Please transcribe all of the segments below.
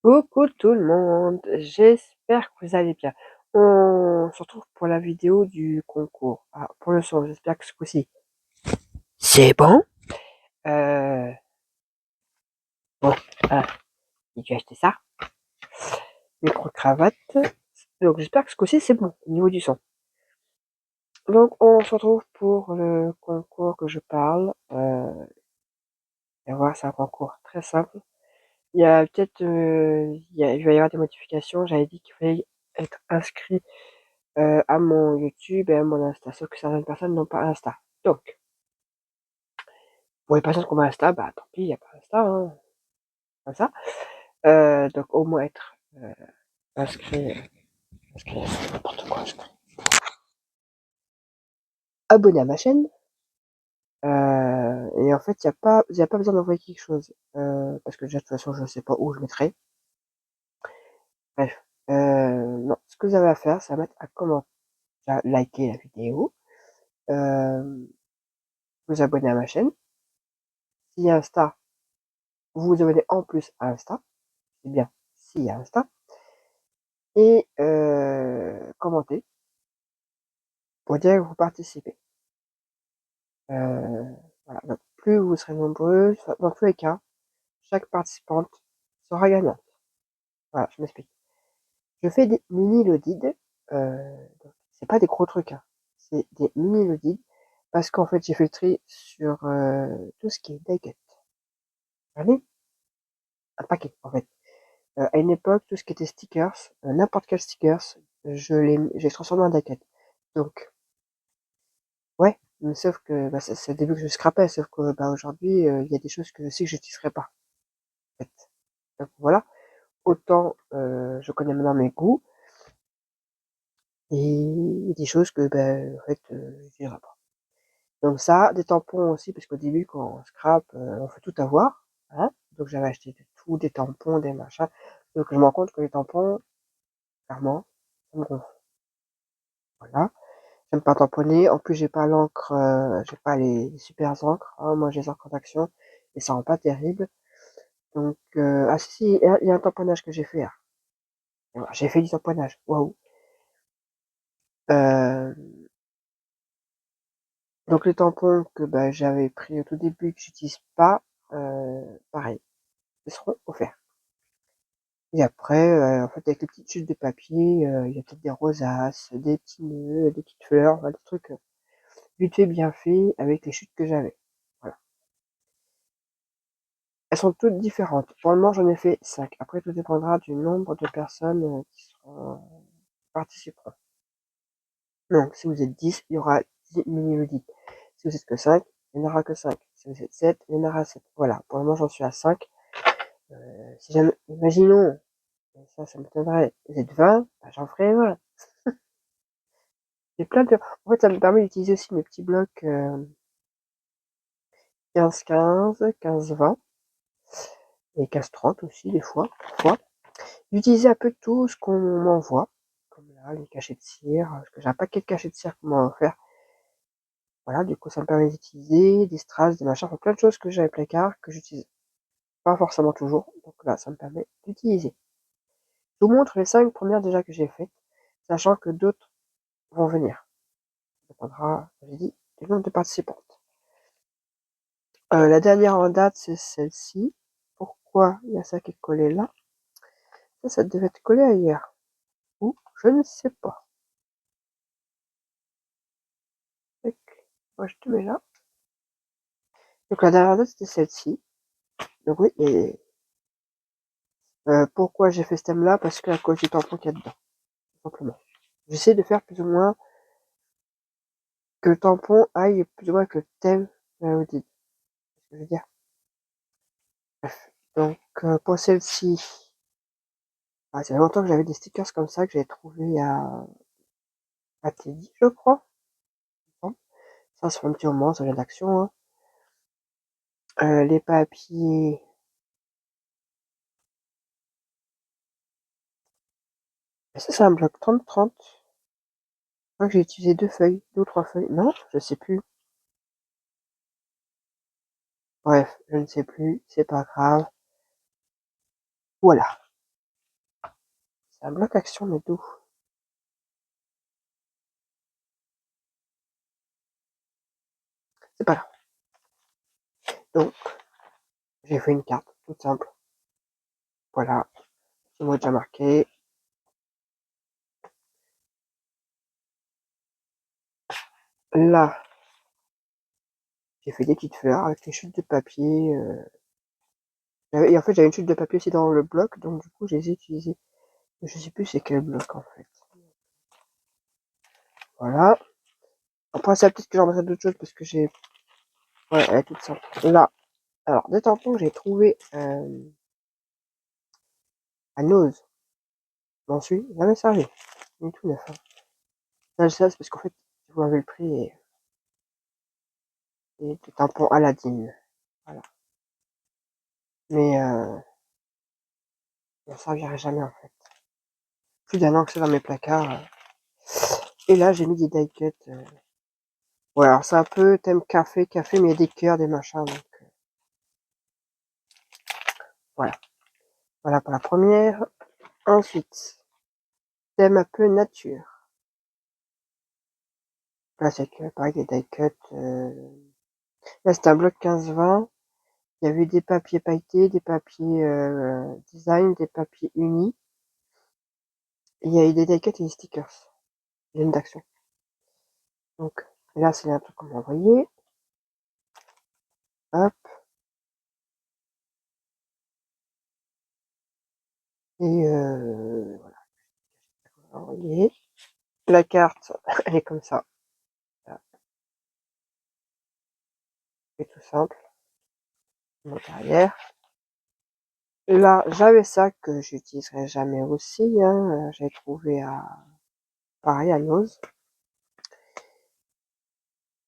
Coucou tout le monde, j'espère que vous allez bien. On se retrouve pour la vidéo du concours. Ah, pour le son, j'espère que ce coup-ci, c'est bon. Euh, bon, ah, j'ai acheté ça, micro-cravate. Donc j'espère que ce coup-ci, c'est bon au niveau du son. Donc on se retrouve pour le concours que je parle. Et voilà, c'est un concours très simple. Il y a peut-être, il va y avoir des modifications. J'avais dit qu'il fallait être inscrit à mon YouTube et à mon Insta, sauf que certaines personnes n'ont pas Insta. Donc, pour les personnes qui ont pas Insta, bah tant pis, il n'y a pas Insta, hein, comme ça. Donc au moins être inscrit, n'importe quoi, abonné à ma chaîne. Et en fait, il y a pas besoin d'envoyer quelque chose, parce que déjà de toute façon, je ne sais pas où je mettrai. Bref, non, ce que vous avez à faire, c'est à mettre à commenter, à liker la vidéo, euh, vous abonner à ma chaîne. S'il y a Insta, vous vous abonnez en plus à Insta. C'est bien s'il y a Insta. Et commenter pour dire que vous participez. Voilà. Donc, plus vous serez nombreux, dans tous les cas, chaque participante sera gagnante. Voilà, je m'explique. Je fais des mini lodides. Donc c'est pas des gros trucs, hein. C'est des mini lodides parce qu'en fait j'ai fait le tri sur tout ce qui est daguette. Allez, un paquet en fait. À une époque, tout ce qui était stickers, n'importe quel stickers, j'ai transformé en daguette. Donc ouais, mais sauf que bah, c'est au début que je scrapais, sauf que bah, aujourd'hui, il y a des choses que je sais que je n'utiliserai pas, en fait. Donc voilà, autant je connais maintenant mes goûts, et il y a des choses que ben, en fait, je n'utiliserai pas. Donc ça, des tampons aussi, parce qu'au début, quand on scrape, on fait tout avoir, hein. Donc j'avais acheté de tout, des tampons, des machins. Donc je me rends compte que les tampons, clairement, ça me gonfle. Voilà. J'aime pas tamponner. En plus, j'ai pas l'encre, j'ai pas les super encres, hein. Moi, j'ai les encres d'action et ça rend pas terrible. Donc, ah si, si, il y a un tamponnage que j'ai fait. Ah. Voilà, j'ai fait du tamponnage. Waouh. Euh, donc les tampons que bah, j'avais pris au tout début que j'utilise pas, pareil, ils seront offerts. Et après, en fait, avec les petites chutes de papier, il y a peut-être des rosaces, des petits nœuds, des petites fleurs, voilà, des trucs vite fait, bien fait, avec les chutes que j'avais. Voilà. Elles sont toutes différentes. Pour le moment, j'en ai fait 5. Après, tout dépendra du nombre de personnes participeront. Donc, si vous êtes 10, il y aura 10 mini-audits. Si vous êtes que 5, il n'y en aura que 5. Si vous êtes 7, il y en aura 7. Voilà, pour le moment, j'en suis à 5. Si jamais, imaginons, ça m'étonnerait, vous êtes 20, bah, j'en ferai 20. J'ai plein de... En fait, ça me permet d'utiliser aussi mes petits blocs 15-15, 15-20 et 15-30 aussi, des fois, parfois. D'utiliser un peu tout ce qu'on m'envoie, comme là, les cachets de cire, parce que j'ai un paquet de cachets de cire qu'on m'a offert. Voilà, du coup, ça me permet d'utiliser des strass, des machins, enfin, plein de choses que j'ai dans les placards, que j'utilise pas forcément toujours. Donc là, ça me permet d'utiliser. Je vous montre les 5 premières déjà que j'ai faites, sachant que d'autres vont venir. Ça dépendra, comme j'ai dit, du nombre de participantes. La dernière en date, c'est celle-ci. Pourquoi il y a ça qui est collé là? Ça devait être collé ailleurs. Ou, je ne sais pas. Tac. Moi, je te mets là. Donc la dernière date, c'était celle-ci. Donc oui, et pourquoi j'ai fait ce thème-là? Parce que à cause du tampon qu'il y a dedans, tout simplement. J'essaie de faire plus ou moins que le tampon aille plus ou moins avec le thème de la audit. Ce que je veux dire. Bref. Donc pour celle-ci, ah, ça fait longtemps que j'avais des stickers comme ça que j'avais trouvé à Teddy, je crois. Bon, ça fait un petit moment, ça vient d'action, hein. Les papiers. Ça, c'est un bloc 30-30. Je crois que j'ai utilisé 2 feuilles, 2 ou 3 feuilles. Non, je sais plus. Bref, je ne sais plus, c'est pas grave. Voilà. un bloc action, mais d'où? C'est pas grave. Donc, j'ai fait une carte toute simple. Voilà. C'est moi déjà marqué. Là, j'ai fait des petites fleurs avec des chutes de papier. Et en fait, j'avais une chute de papier aussi dans le bloc, donc du coup, je les ai utilisées. Je sais plus c'est quel bloc en fait. Voilà. Après, ça peut-être que j'en mettrai d'autres choses parce que j'ai. Ouais, elle est toute simple. Là, alors, des tampons que j'ai trouvé à Nose. J'en suis jamais servi. Du tout neuf. Hein. Là, ça, c'est parce qu'en fait, vous m'avez le prix et des tampons Aladdin. Voilà. Mais ça ne servirait jamais en fait. Plus d'un an que c'est dans mes placards. Et là, j'ai mis des die cuts. Ouais, alors c'est un peu thème café, mais il y a des cœurs, des machins. Donc, voilà. Voilà pour la première. Ensuite, thème un peu nature. Là, c'est que pareil, des die cuts. Là, c'est un bloc 15-20. Il y avait des papiers pailletés, des papiers design, des papiers unis. Et il y a eu des die cuts et des stickers. Une d'action. Donc, là, c'est un truc qu'on m'a envoyé. Hop. Et voilà. Envoyé. La carte, elle est comme ça. Là. C'est tout simple. Mon derrière. Là, j'avais ça que j'utiliserai jamais aussi. Hein. J'ai trouvé pareil à Nose.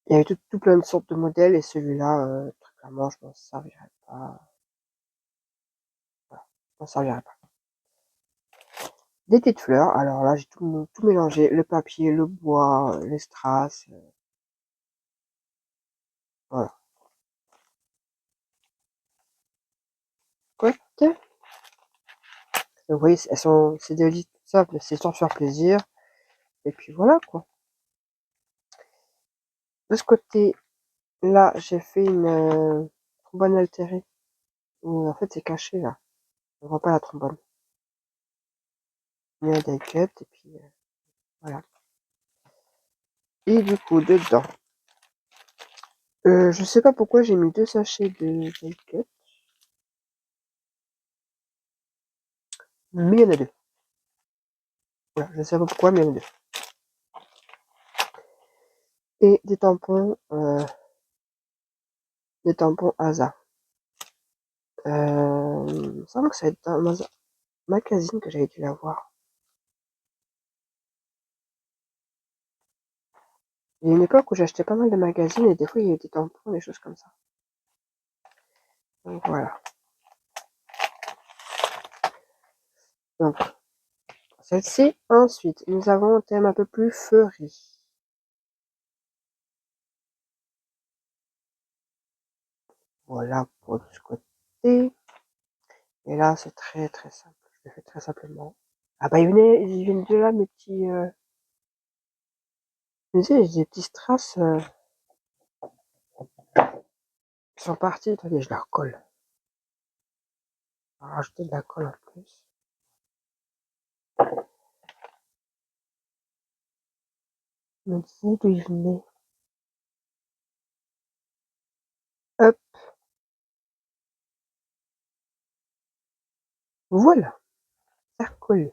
Il y avait tout plein de sortes de modèles et celui-là, très clairement, je m'en servirais pas. Voilà, je m'en servirais pas. Des petites fleurs. Alors là, j'ai tout mélangé. Le papier, le bois, les strass. Voilà. Quoi? Vous voyez, c'est des listes simples, c'est sans faire plaisir. Et puis voilà, quoi. De ce côté-là, j'ai fait une trombone altérée. En fait, c'est caché, là. On voit pas la trombone. Il y a des cuts, et puis voilà. Et du coup, dedans, je sais pas pourquoi j'ai mis 2 sachets de die cut. Mais il y en a 2. Voilà, je sais pas pourquoi, mais il y en a 2. Et des tampons ASA. Il me semble que ça va être un magazine que j'avais dû l'avoir. Il y a une époque où j'achetais pas mal de magazines et des fois il y avait des tampons, des choses comme ça. Donc voilà. Donc, celle-ci. Ensuite, nous avons un thème un peu plus furry. Voilà pour ce côté. Et là, c'est très très simple. Je le fais très simplement. Ah bah, ils viennent de là, mes petits... Tu sais, j'ai des petits strass qui sont partis. Attendez, je leur colle. On va rajouter de la colle en plus. Je me disais d'où ils venaient. Hop, voilà, ça colle.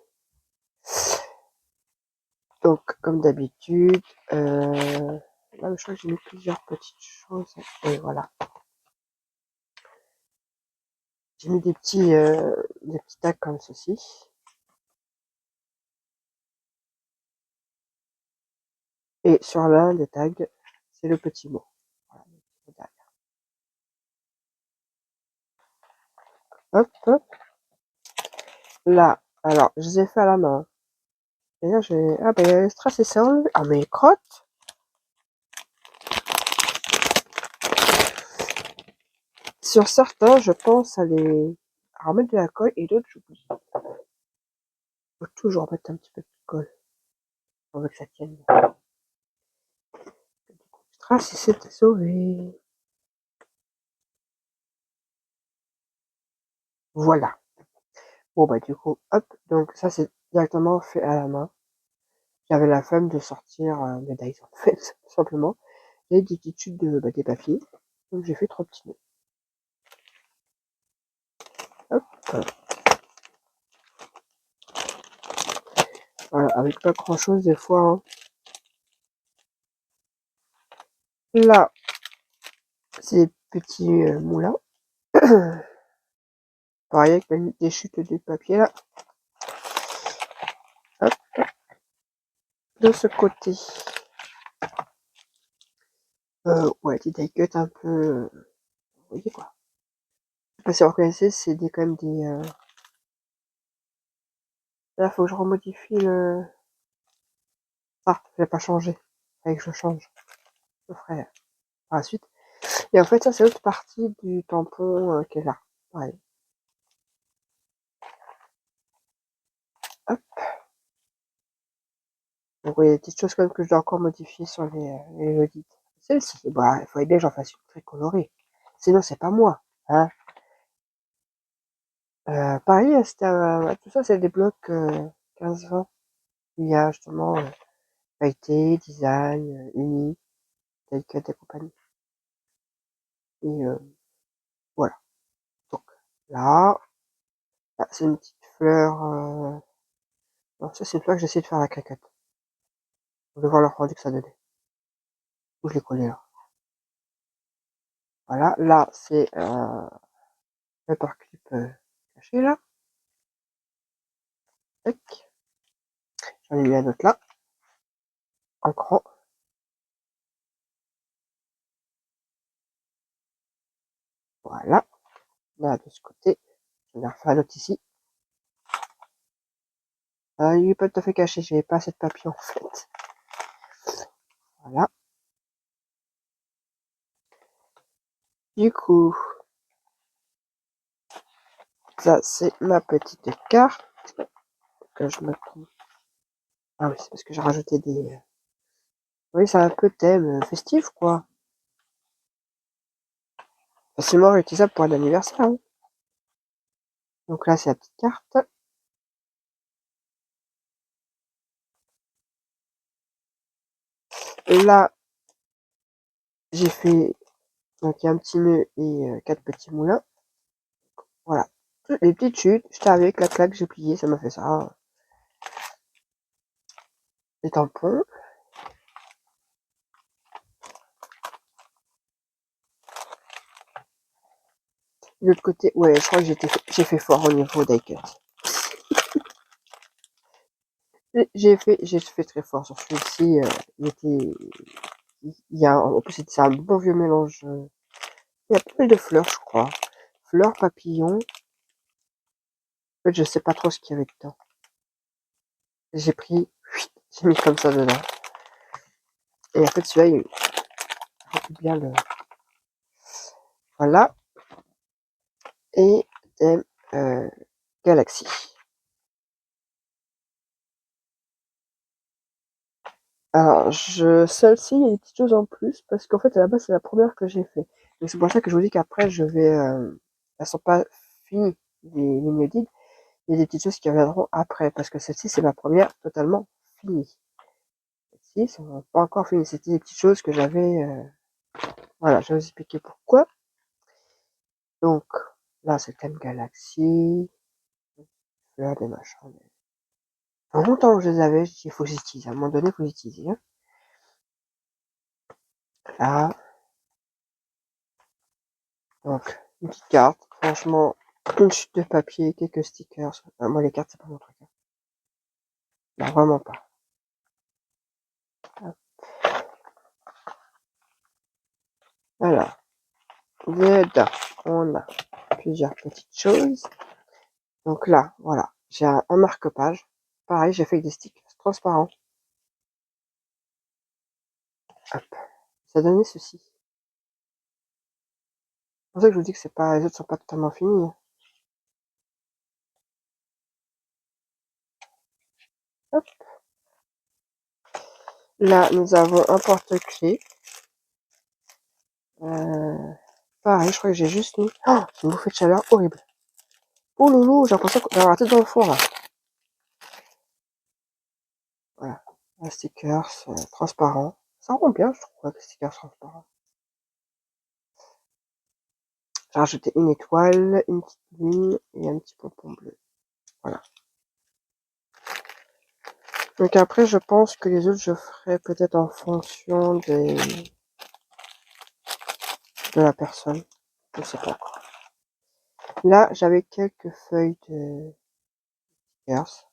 Donc, comme d'habitude, là, je crois que j'ai mis plusieurs petites choses. Et voilà. J'ai mis des petits tags comme ceci. Et sur l'un des tags, c'est le petit mot. Voilà, hop, hop. Là, alors, je les ai fait à la main. Et là, ah, ben, il y a les strass et ça enlevé. Ah, mais les crottes! Sur certains, je pense à remettre de la colle et d'autres, j'oublie. Faut toujours mettre un petit peu de colle. On veut que ça tienne. Du coup, Strass, il s'était sauvé. Voilà. Bon, bah, du coup, hop. Donc, ça, c'est directement fait à la main. J'avais la flemme de sortir mes Dyson, en fait, tout simplement. J'avais des petites chutes des papiers. Donc, j'ai fait 3 petits nœuds. Hop. Voilà, avec pas grand chose des fois. Hein. Là, c'est des petits moulins. Pareil avec des chutes de papier là. Hop. De ce côté. Ouais, des die cuts un peu. Vous voyez quoi. Je sais pas si vous reconnaissez, c'est quand même des. Là, faut que je remodifie le. Ah, je vais pas changer. Fallait que je change. Je le ferai par la suite. Et en fait, ça, c'est l'autre partie du tampon qui est là. Ouais. Hop. Donc, il y a des petites choses quand même que je dois encore modifier sur les audits. Celle-ci, bah, il faudrait bien que j'en fasse une très colorée. Sinon, c'est pas moi. Hein. Paris, tout ça, c'est des blocs 15-20. Il y a justement pailleté, design, uni, tel que et compagnie. Et voilà. Donc là, c'est une petite fleur. Non, ça, c'est une fleur que j'essaie de faire à la claquette. Je vais voir le rendu que ça donnait. Où je l'ai collé là. Voilà. Là, c'est le paperclip caché là. Tac. J'en ai mis un autre là. En grand. Voilà. Là, de ce côté. J'en ai refait un autre ici. Il est pas tout à fait caché. J'avais pas assez de papier en fait. Voilà. Du coup, ça c'est ma petite carte. Que je me trompe. Ah oui, c'est parce que j'ai rajouté des. Oui, c'est un peu thème festif quoi. Facilement réutilisable pour un anniversaire. Hein. Donc là, c'est la petite carte. Là, j'ai fait donc il y a un petit nœud et 4 petits moulins. Voilà. Les petites chutes, j'étais avec la claque, j'ai plié, ça m'a fait ça. Les tampons. De l'autre côté, ouais, je crois que j'ai fait fort au niveau des cuts. J'ai fait très fort sur celui-ci. Il y a, en plus, c'est un bon vieux mélange. Il y a pas mal de fleurs, je crois. Fleurs, papillons. En fait, je sais pas trop ce qu'il y avait dedans. J'ai pris, j'ai mis comme ça dedans. Et en fait, celui-là, il remplit bien le. Voilà. Et thème Galaxy. Alors, celle-ci, il y a des petites choses en plus parce qu'en fait, à la base, c'est la première que j'ai fait. Donc, c'est pour ça que je vous dis qu'après, je vais. Elles sont pas finies, les lignes guides. Il y a des petites choses qui reviendront après parce que celle-ci, c'est ma première totalement finie. Celle-ci, c'est pas encore fini. C'était des petites choses que j'avais. Voilà, je vais vous expliquer pourquoi. Donc, là, c'est le thème Galaxy. Là, des machins. Ça fait longtemps que je les avais, je dis, il faut que j'utilise. À un moment donné, il faut que j'utilise. Hein. Là, donc, une petite carte. Franchement, une chute de papier, quelques stickers. Moi, les cartes, c'est pas mon truc. Hein. Non, vraiment pas. Alors, dedans, on a plusieurs petites choses. Donc là, voilà, j'ai un marque-page. Pareil, j'ai fait avec des stickers transparents. Hop, ça donnait ceci. C'est pour ça que je vous dis que c'est pas, les autres sont pas totalement finis. Hop. Là, nous avons un porte-clés. Pareil, je crois que j'ai juste mis... Oh, une bouffée de chaleur horrible. Oh loulou, j'ai l'impression d'avoir la tête dans le four, là. Voilà. Un sticker transparent. Ça rend bien, je trouve, le sticker transparent. J'ai rajouté une étoile, une petite lune et un petit pompon bleu. Voilà. Donc après, je pense que les autres, je ferai peut-être en fonction de la personne. Je sais pas encore. Là, j'avais quelques feuilles de stickers.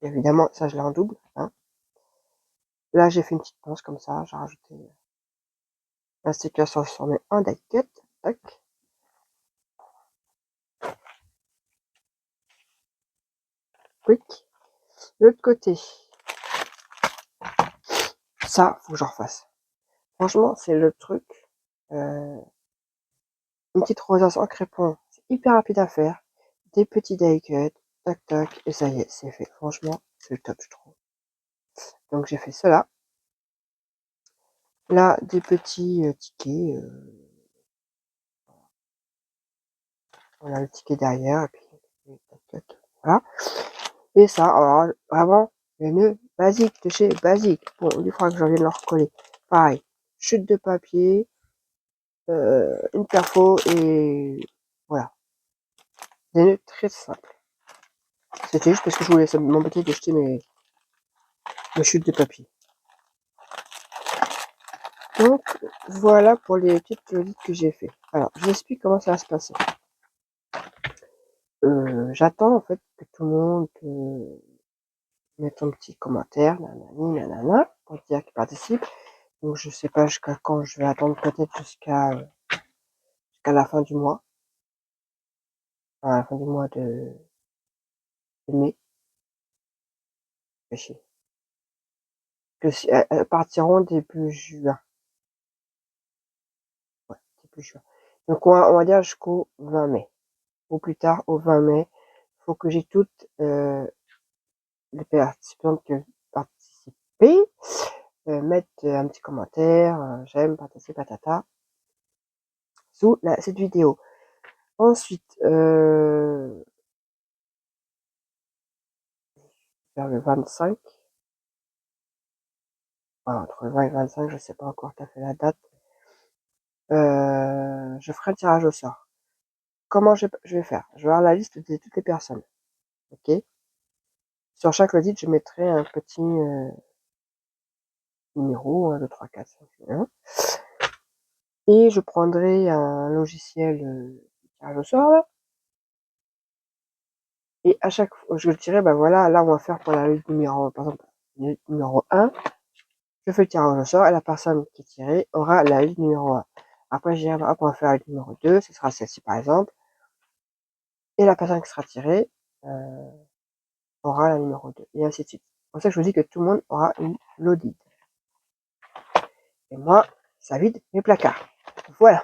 Évidemment, ça, je l'ai en double. Hein. Là, j'ai fait une petite pince comme ça. J'ai rajouté un sticker transformé en die cut. Tac. Quick. De l'autre côté. Ça, faut que j'en refasse. Franchement, c'est le truc. Une petite rosace en crépon. C'est hyper rapide à faire. Des petits die cut. Tac, tac. Et ça y est, c'est fait. Franchement, c'est le top, je trouve. Donc, j'ai fait cela. Là, des petits tickets. On a le ticket derrière. Et puis, tac, tac. Voilà. Et ça, alors, vraiment, le nœud basique de chez Basique. Bon, il faudra que je vienne le recoller. Pareil. Chute de papier. Une perfo et voilà. Des nœuds très simples. C'était juste parce que je voulais m'embêter d'acheter mes chutes de papier. Donc, voilà pour les petites audits que j'ai fait. Alors, je vous explique comment ça va se passer. J'attends en fait que tout le monde mette un petit commentaire, nanani, nanana, pour dire qu'il participe. Donc, je sais pas jusqu'à quand je vais attendre, peut-être jusqu'à la fin du mois. Enfin, à la fin du mois de mai. Que si, elles partiront début juin. Ouais, début juin. Donc, on va dire jusqu'au 20 mai. Au plus tard, au 20 mai. Il faut que j'ai toutes les participantes qui ont participé. Mettre un petit commentaire, j'aime, patati patata, sous cette vidéo. Ensuite, vers le 25, voilà, entre le 20 et le 25, je sais pas encore tout à fait la date, je ferai un tirage au sort. Comment je vais faire? Je vais avoir la liste de toutes les personnes. Ok? Sur chaque audit, je mettrai un petit numéro, 1, 2, 3, 4, 5, 1. Et je prendrai un logiciel tirage au sort, là. Et à chaque fois, je dirais, ben voilà, là, on va faire pour la liste numéro, par exemple, numéro 1. Je fais le tirage au sort et la personne qui est tirée aura la liste numéro 1. Après, je dirais, hop, on va faire la liste numéro 2, ce sera celle-ci, par exemple. Et la personne qui sera tirée aura la numéro 2. Et ainsi de suite. C'est pour ça que je vous dis que tout le monde aura une l'audit. Et moi, ça vide mes placards. Voilà.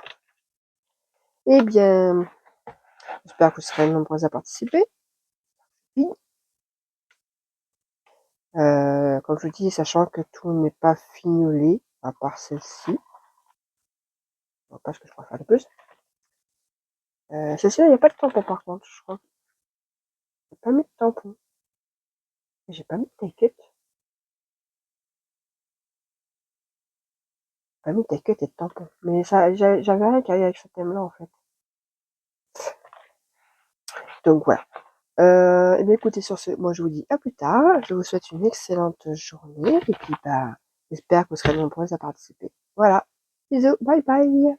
Eh bien, j'espère que vous serez nombreux à participer. Comme je vous dis, sachant que tout n'est pas fignolé, à part celle-ci. Pas ce que je pourrais faire de plus. Celle-ci, il n'y a pas de tampon par contre, je crois. J'ai pas mis de tampon. J'ai pas mis de ticket. Pas mis de ticket et de tampon. Mais ça, j'avais rien qui allait avec ce thème-là, en fait. Donc voilà. Et bien écoutez, sur ce, moi je vous dis à plus tard. Je vous souhaite une excellente journée. Et puis, bah, j'espère que vous serez nombreux à participer. Voilà. Bisous. Bye bye.